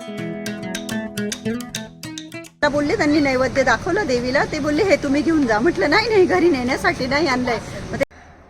आता बोलले त्यांनी नैवेद्य दाखवलं देवीला, ते बोलले हे तुम्ही घेऊन जा. म्हटलं नाही नाही, घरी नेण्यासाठी नाही आणलंय.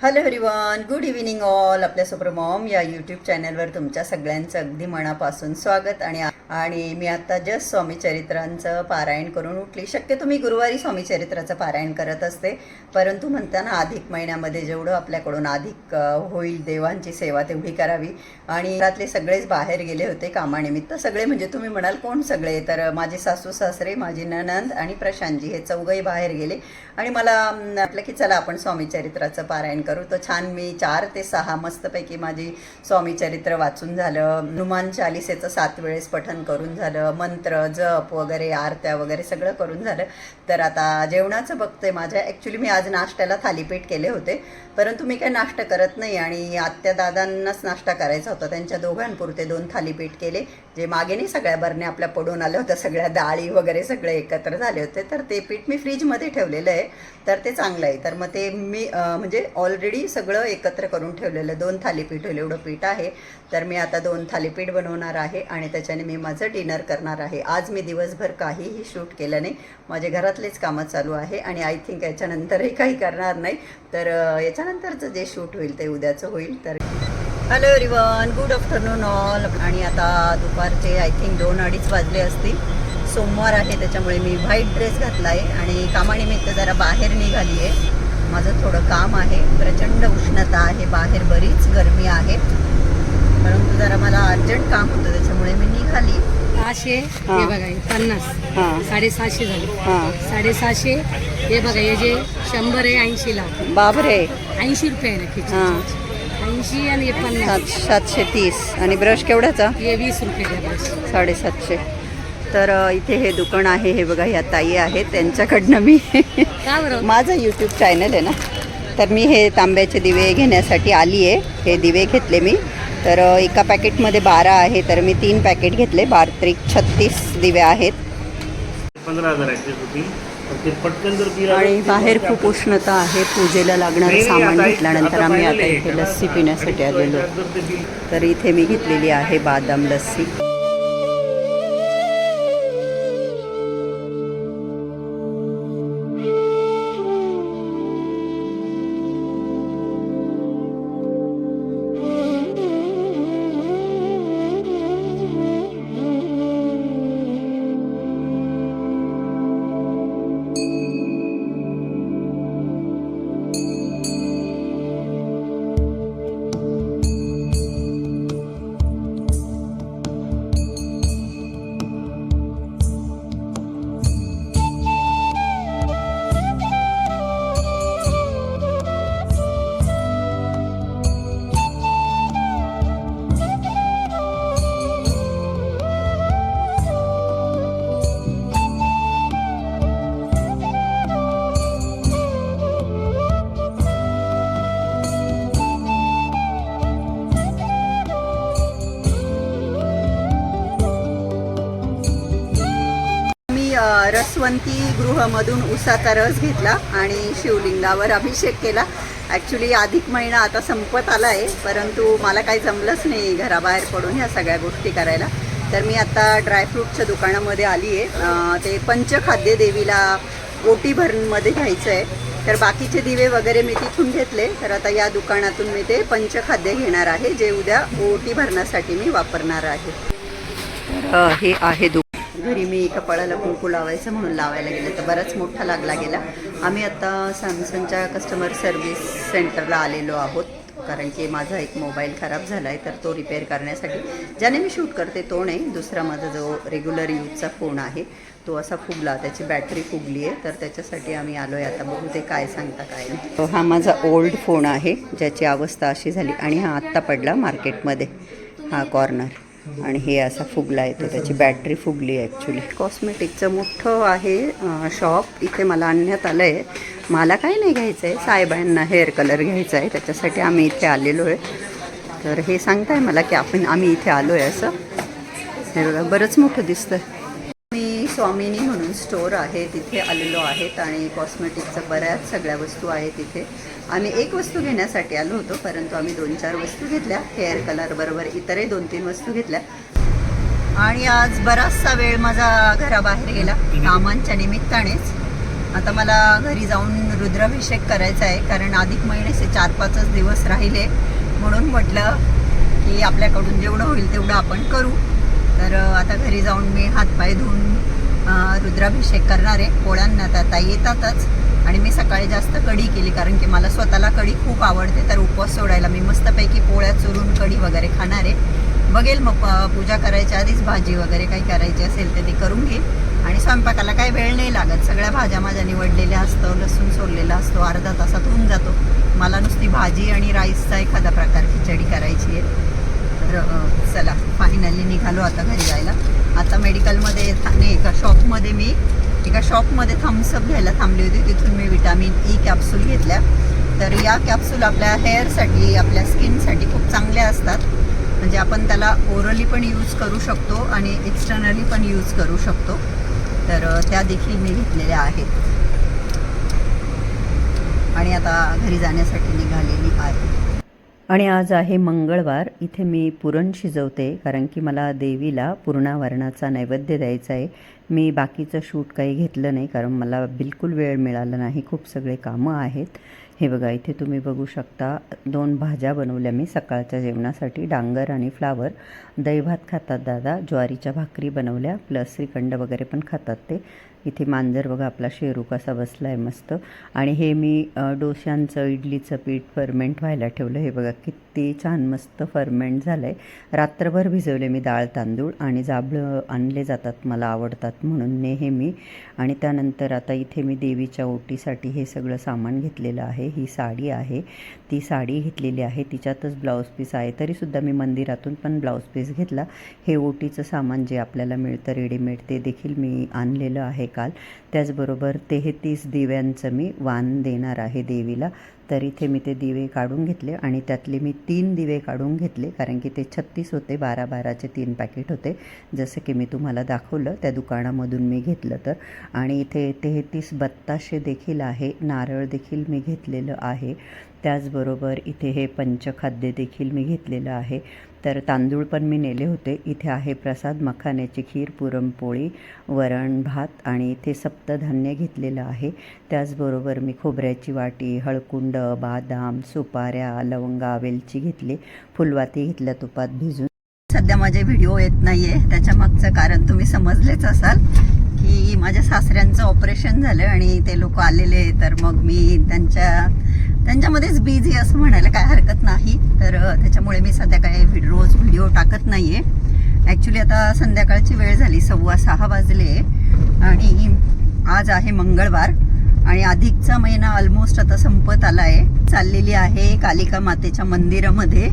Hello everyone, good evening all. आपल्या सुपर मॉम या यूट्यूब चॅनलवर तुमच्या सगळ्यांचं अगदी मनापासून स्वागत. आणि मी आता जस्ट स्वामी चरित्रांचं पारायण करून उठली. शक्यतो मी गुरुवारी स्वामी चरित्राचं पारायण करत असते, परंतु म्हणताना अधिक महिन्यामध्ये जेवढं आपल्याकडून अधिक होईल देवांची सेवा तेवढी करावी. आणि घरातले सगळेच बाहेर गेले होते कामानिमित्त. सगळे म्हणजे तुम्ही म्हणाल कोण सगळे, तर माझे सासू सासरे, माझी नणंद आणि प्रशांतजी हे चौघही बाहेर गेले. आणि मला वाटलं की चला आपण स्वामी चरित्राचं पारायण करू. तर छान मी 4 ते 6 मस्तपैकी माझी स्वामी चरित्र वाचून झालं. हनुमान चालिसेचं 7 वेळेस पठण करून झालं. मंत्र जप वगैरे आरत्या वगैरे सगळं करून झालं. तर आता जेवणाचं बघते. माझ्या ॲक्च्युली मी आज नाश्त्याला थालीपीठ केले होते, परंतु मी काही नाश्ता करत नाही आणि आत्या दादांनाच नाश्ता करायचा होता. त्यांच्या दोघांपुरते 2 थालीपीठ केले. जे मागे नाही सगळ्या बरण्या आपल्या पडून आल्या होत्या, सगळ्या डाळी वगैरे सगळे एकत्र झाले होते. तर ते पीठ मी फ्रीजमध्ये ठेवलेलं आहे, तर ते चांगलं आहे. तर मग ते मी म्हणजे ऑलरेडी सगळं एकत्र करून ठेवलेलं. 2 थालीपीठ होईल एवढं पीठ आहे. तर मी आता 2 थालीपीठ बनवणार आहे आणि त्याच्याने मी माझं डिनर करणार आहे. आज मी दिवसभर काहीही शूट केलं नाही, माझे घरातलेच कामं चालू आहे आणि आय थिंक याच्यानंतरही काही करणार नाही. तर याच्यानंतरचं जे शूट होईल ते उद्याचं होईल. तर hello everyone, good afternoon all. आणि आता दुपारचे आय थिंक 2-2:30 वाजले असतील. सोमवार आहे त्याच्यामुळे मी व्हाईट ड्रेस घातला आहे आणि कामानिमित्त जरा बाहेर निघाली आहे. माझं थोडं काम आहे. प्रचंड उष्णता आहे बाहेर, बरीच गरमी आहे, परंतु जरा मला अर्जंट काम होतं त्याच्यामुळे मी निघाली. 600 हे बघा, 50 750 झाले. 750 हे बघा, हे जे 100 आहे 80ला. बापरे, 80 रुपये आहे ना. 80 आणि हे 50. 730. आणि ब्रश केवढ्याचा? हे 20 रुपये द्या. 750. तर इथे हे दुकान आहे. हे बघा, ह्या ताई आहेत, त्यांच्याकडनं मी का बरं माझं यूट्यूब चॅनल आहे ना, तर मी हे तांब्याचे दिवे घेण्यासाठी आली आहे. हे दिवे घेतले मी. तर एका पॅकेटमध्ये 12 आहे, तर मी 3 पॅकेट घेतले. 12 36 दिवे आहेत. 15,000 होती. आणि बाहेर खूप उष्णता आहे. पूजेला लागणारं सामान घेतल्यानंतर आम्ही आता इथे लस्सी पिण्यासाठी आलेलो. तर इथे मी घेतलेली आहे बदाम लस्सी. रसवंती गृहमधून उसाचा रस घेतला आणि शिवलिंगावर अभिषेक केला. ॲक्च्युली अधिक महिना आता संपत आला आहे, परंतु मला काही जमलंच नाही घराबाहेर पडून ह्या सगळ्या गोष्टी करायला. तर मी आता ड्रायफ्रूटच्या दुकानामध्ये आली आहे. ते पंचखाद्य देवीला ओटी भरणमध्ये घ्यायचं आहे. तर बाकीचे दिवे वगैरे मी तिथून घेतले. तर आता या दुकानातून मी ते पंचखाद्य घेणार आहे, जे उद्या ओटी भरण्यासाठी मी वापरणार आहे. तर हे आहे घरी मी कपाळाला कुंकू लावायचं म्हणून लावायला गेले, तर बराच मोठा लागला गेला. आम्ही आता सॅमसंगच्या कस्टमर सर्व्हिस सेंटरला आलेलो आहोत, कारण की माझा एक मोबाईल खराब झाला आहे, तर तो रिपेअर करण्यासाठी. ज्याने मी शूट करते तो नाही, दुसरा माझा जो रेग्युलर यूजचा फोन आहे तो असा फुगला, त्याची बॅटरी फुगली आहे. तर त्याच्यासाठी आम्ही आलो आहे. आता बघू ते काय सांगता काय नाही. हा माझा ओल्ड फोन आहे, ज्याची अवस्था अशी झाली आणि हा आत्ता पडला मार्केटमध्ये, हा कॉर्नर. आणि हे असा फुगला आहे, तो त्याची बॅटरी फुगली आहे ॲक्च्युली. कॉस्मेटिकचं मोठं आहे शॉप, इथे मला आणण्यात आलं आहे. मला काही नाही घ्यायचं आहे, साहेबांना हेअर कलर घ्यायचा आहे, त्याच्यासाठी आम्ही इथे आलेलो आहे. तर हे सांगताय मला की आम्ही इथे आलो आहे असं. हे बघा, बरंच मोठं दिसतं. मी स्वामिनी म्हणून स्टोअर आहे तिथे आलेलो आहेत आणि कॉस्मेटिकचं बऱ्याच सगळ्या वस्तू आहेत तिथे. आम्ही एक वस्तू घेण्यासाठी आलो होतो, परंतु आम्ही 2-4 वस्तू घेतल्या हेअर कलर बरोबर, इतरही 2-3 वस्तू घेतल्या. आणि आज बराचसा वेळ माझा घराबाहेर गेला कामांच्या निमित्तानेच. आता मला घरी जाऊन रुद्राभिषेक करायचा आहे, कारण अधिक महिन्याचे 4-5 दिवस राहिले, म्हणून म्हटलं की आपल्याकडून जेवढं होईल तेवढं आपण करू. तर आता घरी जाऊन मी हातपाय धुवून रुद्राभिषेक करणार आहे. पोळ्यांना आता येतातच, आणि मी सकाळी जास्त कढी केली कारण की मला स्वतःला कढी खूप आवडते. तर उपवास सोडायला मी मस्तपैकी पोळ्या चुरून कढी वगैरे खाणार आहे. बघेल मग पूजा करायच्या आधीच भाजी वगैरे काही करायची असेल तर ती करून घेईल. आणि स्वयंपाकाला काही वेळ नाही लागत, सगळ्या भाज्या माझ्या निवडलेल्या असतं, लसूण सोललेला असतो, अर्धा तासात होऊन जातो. मला नुसती भाजी आणि राईसचा एखादा प्रकार खिचडी करायची आहे. तर चला फायनली निघालो आता घरी जायला. आता मेडिकलमध्ये नाही, एका शॉपमध्ये थम्सअप घ्यायला थांबली होती. तिथून मी विटॅमिन ई कॅप्सूल घेतल्या. तर या कॅप्सूल आपल्या हेअरसाठी, आपल्या स्किनसाठी खूप चांगल्या असतात. म्हणजे आपण त्याला ओरली पण यूज करू शकतो आणि एक्सटर्नली पण यूज करू शकतो. तर त्या देखील मी घेतलेल्या आहेत आणि आता घरी जाण्यासाठी निघालेली आहे. आणि आज आहे मंगळवार. इथे मी पुरण शिजवते कारण की मला देवीला पुरणावरणाचा नैवेद्य द्यायचा आहे. मी बाकीचं शूट काही घेतलं नाही कारण मला बिलकुल वेळ मिळाला नाही, खूप सगळे कामं आहेत. हे बघा, इथे तुम्ही बघू शकता 2 भाज्या बनवल्या मी सकाळच्या जेवणासाठी, डांगर आणि फ्लावर. दही भात खातात दादा, ज्वारीच्या भाकरी बनवल्या, प्लस श्रीखंड वगैरे पण खातात ते. इथे मांजर बघा आपला शेरू कसा बसला आहे मस्त. आणि हे मी डोश्यांचं, इडलीचं पीठ फर्मेंट व्हायला ठेवलं. हे बघा किती छान मस्त फर्मेंट झालं आहे. रात्रभर भिजवले मी डाळ तांदूळ, आणि जांभळं आणले जातात, मला आवडतात म्हणून नेहमी. आणि त्यानंतर आता इथे मी देवीच्या ओटीसाठी हे सगळं सामान घेतलेलं आहे. ही साडी आहे, ती साडी घेतलेली आहे, तिच्यातच ब्लाऊज पीस आहे. तरीसुद्धा मी मंदिरातून पण ब्लाऊज पीस घेतला. हे ओटीचं सामान जे आपल्याला मिळतं रेडीमेड ते देखील मी आणलेलं आहे काल. त्याचबरोबर 33 दिव्यांचं मी वाण देणार आहे देवीला. तर इथे मी ते दिवे काढून घेतले आणि त्यातले मी 3 दिवे काढून घेतले कारण की ते 36 होते, 12-12चे 3 पॅकेट होते, जसं की मी तुम्हाला दाखवलं त्या दुकानामधून मी घेतलं तर. आणि इथे 33 बत्ताशे देखील आहे, नारळ देखील मी घेतलेलं आहे. त्याचबरोबर इथे हे पंचखाद्य देखील मी घेतलेलं आहे. तर तांदूळ पण मी नेले होते. इथे आहे प्रसाद, मखाण्याची खीर, पुरणपोळी, वरण भात, आणि इथे सप्तधान्य घेतलेलं आहे. त्याचबरोबर मी खोबऱ्याची वाटी, हळकुंड, बदाम, सुपाऱ्या, लवंगा, वेलची घेतली, फुलवाती घेतल्या तुपात भिजून. सध्या माझे व्हिडिओ येत नाही आहे, त्याच्या मागचं कारण तुम्ही समजलेच असाल की माझ्या सासऱ्यांचं ऑपरेशन झालं आणि ते लोक आलेले. तर मग मी त्यांच्यामध्येच बिझी असं म्हणायला काय हरकत नाही. तर त्याच्यामुळे मी सध्या काही रोज व्हिडिओ टाकत नाही आहे. ॲक्च्युली आता संध्याकाळची वेळ झाली, 6:15 वाजले आणि आज आहे मंगळवार आणि अधिकचा महिना ऑलमोस्ट आता संपत आला आहे. चाललेली आहे कालिका मातेच्या मंदिरामध्ये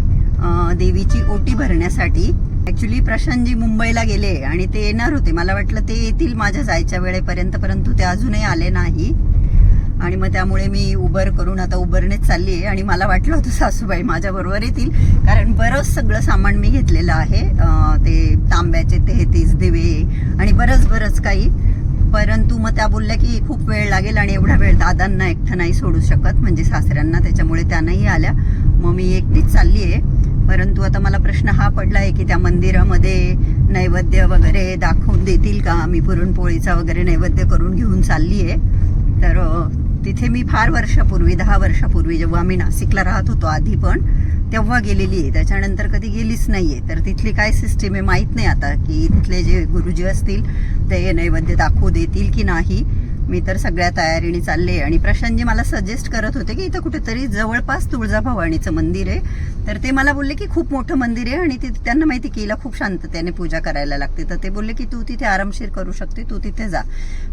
देवीची ओटी भरण्यासाठी. ॲक्च्युली प्रशांतजी मुंबईला गेले आणि ते येणार होते, मला वाटलं ते येतील माझ्या जायच्या वेळेपर्यंत, परंतु ते अजूनही आले नाही. आणि मग त्यामुळे मी उबर करून आता उबरनेच चालली आहे. आणि मला वाटलं होतं सासूबाई माझ्याबरोबर येतील कारण बरंच सगळं सामान मी घेतलेलं आहे, ते तांब्याचे 33 दिवे आणि बरंच काही. परंतु मग त्या बोलल्या की खूप वेळ लागेल आणि एवढा वेळ दादांना एकटं नाही सोडू शकत, म्हणजे सासऱ्यांना, त्याच्यामुळे त्या नाही आल्या. मग मी एकटीच चालली आहे. परंतु आता मला प्रश्न हा पडला आहे की त्या मंदिरामध्ये नैवेद्य वगैरे दाखवून देतील का? मी पुरणपोळीचा वगैरे नैवेद्य करून घेऊन चालली आहे. तर तिथे मी फार वर्षापूर्वी, 10 वर्षापूर्वी, जेव्हा आम्ही नाशिकला राहत होतो आधी पण, तेव्हा गेलेली आहे. त्याच्यानंतर कधी गेलीच नाही आहे. तर तिथली काय सिस्टीम आहे माहीत नाही आता, की तिथले जे गुरुजी असतील ते नैवेद्य दाखवू देतील की नाही. मी तर सगळ्या तयारीने चालले. आणि प्रशांतजी मला सजेस्ट करत होते की इथं कुठेतरी जवळपास तुळजाभवानीचं मंदिर आहे. तर ते मला बोलले की खूप मोठं मंदिर आहे आणि त्यांना माहिती की हिला खूप शांततेने पूजा करायला लागते. तर ते बोलले की तू तिथे आरामशीर करू शकते, तू तिथे जा.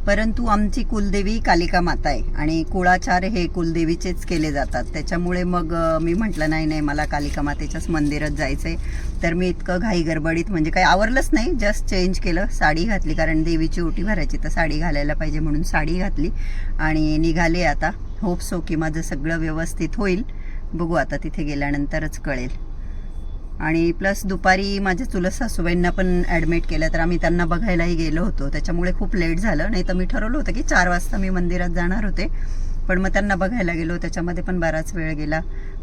परंतु आमची कुलदेवी कालिका माता आहे आणि कुळाचार हे कुलदेवीचेच केले जातात. त्याच्यामुळे मग मी म्हटलं नाही, मला कालिका मातेच्याच मंदिरात जायचं आहे. तर मी इतकं घाई गडबडीत, म्हणजे काही आवरलंच नाही, जस्ट चेंज केलं, साडी घातली, कारण देवीची ओटी भरायची तर साडी घालायला पाहिजे म्हणून साडी घातली आणि निघाले. आता होप सो की माझं सगळं व्यवस्थित होईल. बघू आता तिथे गेल्यानंतरच कळेल. आणि प्लस दुपारी माझ्या चुलत सासूबाईंना पण ॲडमिट केलं, तर आम्ही त्यांना बघायलाही गेलो होतो. त्याच्यामुळे खूप लेट झालं. नाही तर मी ठरवलं होतं की 4 वाजता मी मंदिरात जाणार होते, पण मग त्यांना बघायला गेलो, त्याच्यामध्ये पण बराच वेळ गेला.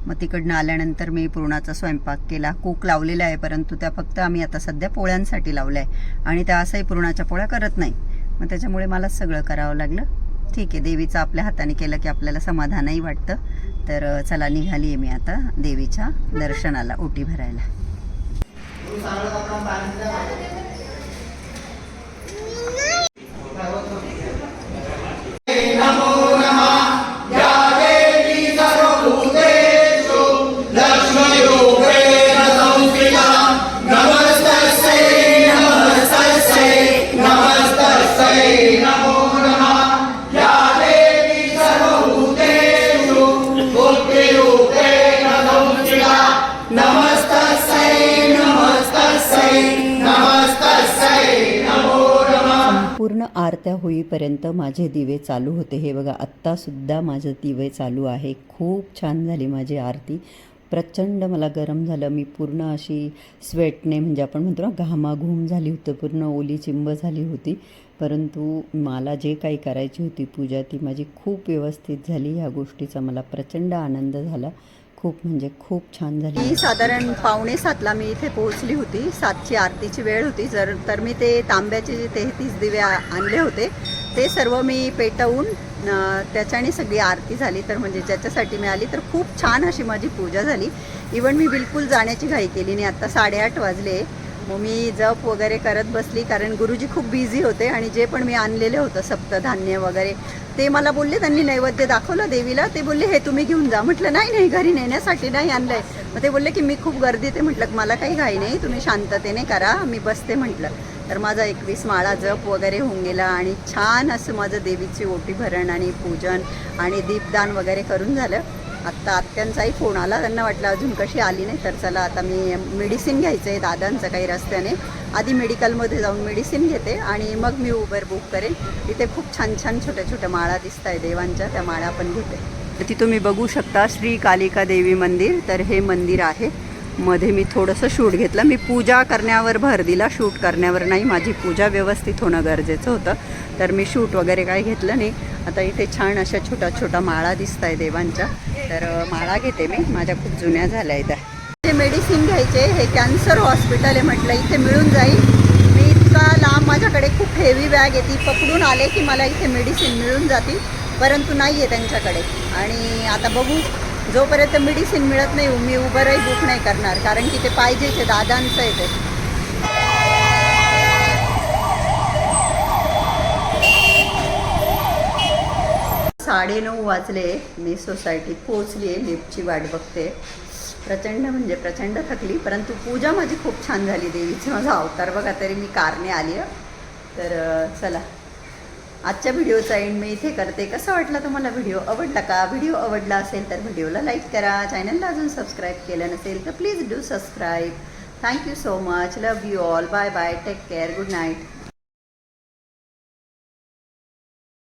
मग तिकडनं आल्यानंतर मी पुरणाचा स्वयंपाक केला. कूक लावलेला आहे, परंतु त्या फक्त आम्ही आता सध्या पोळ्यांसाठी लावल्या आहे आणि त्या असंही पुरणाच्या पोळ्या करत नाही. मग त्याच्यामुळे मलाच सगळं करावं लागलं. ठीक आहे, देवीचं आपल्या हाताने केलं की आपल्याला समाधानही वाटतं. तर चला, निघाली आहे मी आता देवीच्या दर्शनाला ओटी भरायला. पूर्ण आरत्या होईपर्यंत माझे दिवे चालू होते. हे बघा, आत्तासुद्धा माझे दिवे चालू आहे. खूप छान झाली माझी आरती. प्रचंड मला गरम झालं. मी पूर्ण अशी स्वेटने, म्हणजे आपण म्हणतो ना, घामाघूम झाली होती, पूर्ण ओली चिंब झाली होती. परंतु मला जे काही करायची होती पूजा, ती माझी खूप व्यवस्थित झाली. ह्या गोष्टीचा मला प्रचंड आनंद झाला. खूप म्हणजे खूप छान झाली. मी साधारण 6:45ला मी इथे पोहोचली होती. 7ची आरतीची वेळ होती. तर मी ते तांब्याचे जे 33 दिवे आणले होते ते सर्व मी पेटवून त्याच्याने सगळी आरती झाली. तर म्हणजे ज्याच्यासाठी मी आली, तर खूप छान अशी माझी पूजा झाली. इवन मी बिलकुल जाण्याची घाई केली नाही. आत्ता 8:30 वाजले. मग मी जप वगैरे करत बसली, कारण गुरुजी खूप बिझी होते आणि जे पण मी आणलेलं होतं सप्तधान्य वगैरे ते मला बोलले, त्यांनी नैवेद्य दाखवलं देवीला. ते बोलले हे तुम्ही घेऊन जा. म्हटलं नाही, घरी नेण्यासाठी नाही आणलं आहे. मग ते बोलले की मी खूप गर्दीत आहे. म्हटलं मला काही घाई नाही, तुम्ही शांततेने करा, मी बसते म्हटलं. तर माझा 21 माळा जप वगैरे होऊन गेला आणि छान असं माझं देवीची ओटी भरण आणि पूजन आणि दीपदान वगैरे करून झालं. आत्ता आत्यांचाही फोन आला. त्यांना वाटलं अजून कशी आली नाही. तर चला, आता मी मेडिसिन घ्यायचं आहे दादांचं काही रस्त्याने. आधी मेडिकलमध्ये जाऊन मेडिसिन घेते आणि मग मी उबर बुक करेन. इथे खूप छान छान छोट्या छोट्या माळा दिसत आहे देवांच्या, त्या माळा पण घेते. तिथे तुम्ही बघू शकता श्री कालिका देवी मंदिर. तर हे मंदिर आहे. मध्ये मी थोडंसं शूट घेतलं. मी पूजा करण्यावर भर दिला, शूट करण्यावर नाही. माझी पूजा व्यवस्थित होणं गरजेचं होतं. तर मी शूट वगैरे काही घेतलं नाही. आता इथे छान अशा छोट्या छोट्या माळा दिसत आहे देवांच्या. तर माळा घेते मी. माझ्या खूप जुन्या झाल्या आहेत. हे मेडिसिन घ्यायचे. हे कॅन्सर हॉस्पिटल आहे. म्हटलं इथे मिळून जाईल. मी इतका लांब, माझ्याकडे खूप हेवी बॅग आहे, ती पकडून आले की मला इथे मेडिसिन मिळून जातील. परंतु नाही आहे त्यांच्याकडे. आणि आता बघू, जोपर्यंत मेडिसिन मिळत नाही मी उबरही बुक नाही करणार, कारण की ते पाहिजेच आहे. दादांचं आहे ते. 9:30 वाजले. मी सोसायटीत पोहोचली आहे. लिफ्टची वाट बघते. प्रचंड म्हणजे प्रचंड थकली, परंतु पूजा माझी खूप छान झाली. देवीचे माझा अवतार बघा, तरी मी कारने आली आहे. तर चला, आजच्या व्हिडिओचा एंड मी इथे करते. कसा वाटला तुम्हाला व्हिडिओ? आवडला का? व्हिडिओ आवडला असेल तर व्हिडिओला लाईक करा. चॅनलला अजून सबस्क्राईब केलं नसेल तर please do subscribe. Thank you so much. Love you all. Bye bye. Take care. Good night.